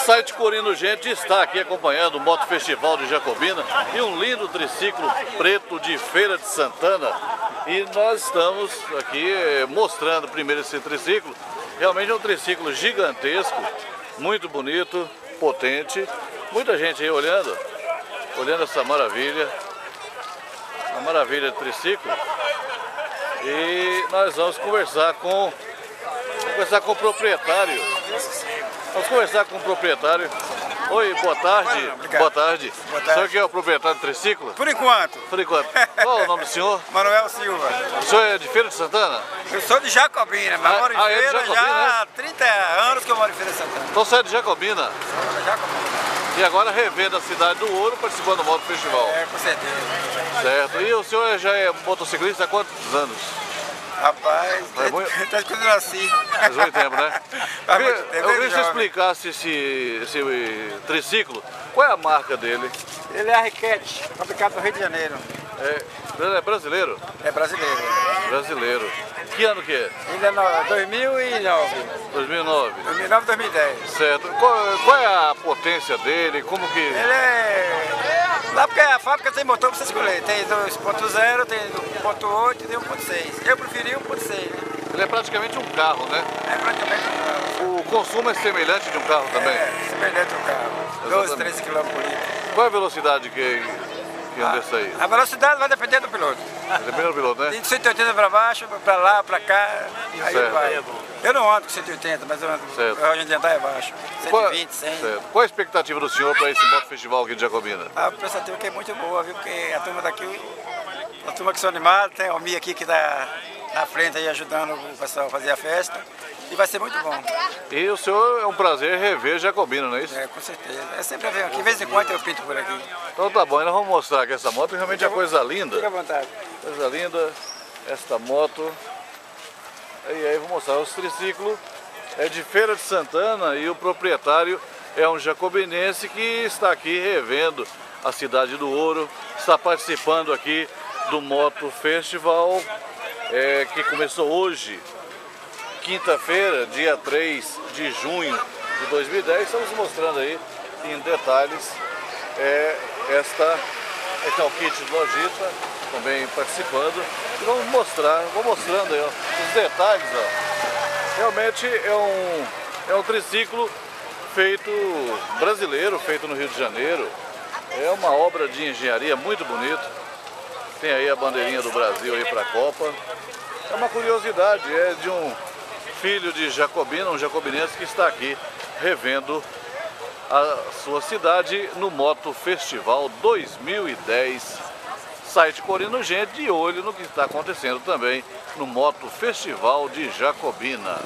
site Corino Gente está aqui acompanhando o Moto Festival de Jacobina e um lindo triciclo preto de Feira de Santana. E nós estamos aqui mostrando primeiro esse triciclo. Realmente é um triciclo gigantesco, muito bonito, potente. Muita gente aí olhando essa maravilha, uma maravilha de triciclo. E nós vamos conversar com o proprietário. Vamos conversar com o proprietário. Oi, boa tarde. Boa tarde. O senhor que é o proprietário do triciclo? Por enquanto. Por enquanto. Qual é o nome do senhor? Manuel Silva. O senhor é de Feira de Santana? Eu sou de Jacobina, mas moro em Feira é de Jacobina, já há 30 anos que eu moro em Feira de Santana. Então você é de Jacobina? Sou de Jacobina. E agora revendo a cidade do Ouro, participando do Moto Festival. É, com certeza. Certo. E o senhor já é motociclista há quantos anos? Rapaz, desde quando eu nasci. Faz muito tempo, né? Eu queria que você jovem. explicasse esse triciclo. Qual é a marca dele? Ele é a Riquete, fabricado no Rio de Janeiro. Ele é brasileiro? É brasileiro. Brasileiro. Que ano que é? Ele é 2009. 2009. 2009, 2010. Certo. Qual é a potência dele? Como que... Ele é... Lá porque a fábrica tem motor pra você escolher. Tem 2.0, tem 1.8 e tem 1.6. Eu preferi 1.6. Ele é praticamente um carro, né? É praticamente um carro. O consumo é semelhante de um carro também? É, semelhante ao carro. 12, 13 km por litro. Qual é a velocidade que anda esse aí? A velocidade vai depender do piloto. Depende do piloto, né? Tem de 180 para baixo, para lá, para cá, aí Certo. vai. Eu não ando com 180, mas eu ando Certo. a de andar é baixo. 120, 100. Certo. Qual a expectativa do senhor para esse Moto Festival aqui de Jacobina? A expectativa que é muito boa, viu? Porque a turma daqui, a turma que são animada, tem a Almi aqui que está na frente aí ajudando o pessoal a fazer a festa. E vai ser muito bom. E o senhor é um prazer rever Jacobina, não é isso? É, com certeza. É sempre a ver aqui, de vez em quando eu pinto por aqui. Então tá bom, nós vamos mostrar aqui essa moto, realmente é coisa linda. Fica à vontade. Coisa linda, esta moto. E aí vou mostrar, os triciclos é de Feira de Santana e o proprietário é um jacobinense que está aqui revendo a cidade do Ouro, está participando aqui do Moto Festival, que começou hoje, quinta-feira, dia 3 de junho de 2010. Estamos mostrando aí em detalhes este é o kit de Logita, também participando. E vou mostrando aí, ó, os detalhes. Ó. Realmente é um triciclo feito brasileiro, feito no Rio de Janeiro. É uma obra de engenharia muito bonita. Tem aí a bandeirinha do Brasil aí para a Copa. É uma curiosidade, é de um filho de Jacobina, um jacobinense que está aqui revendo a sua cidade no Moto Festival 2010. Site Corino Gente, de olho no que está acontecendo também no Moto Festival de Jacobina.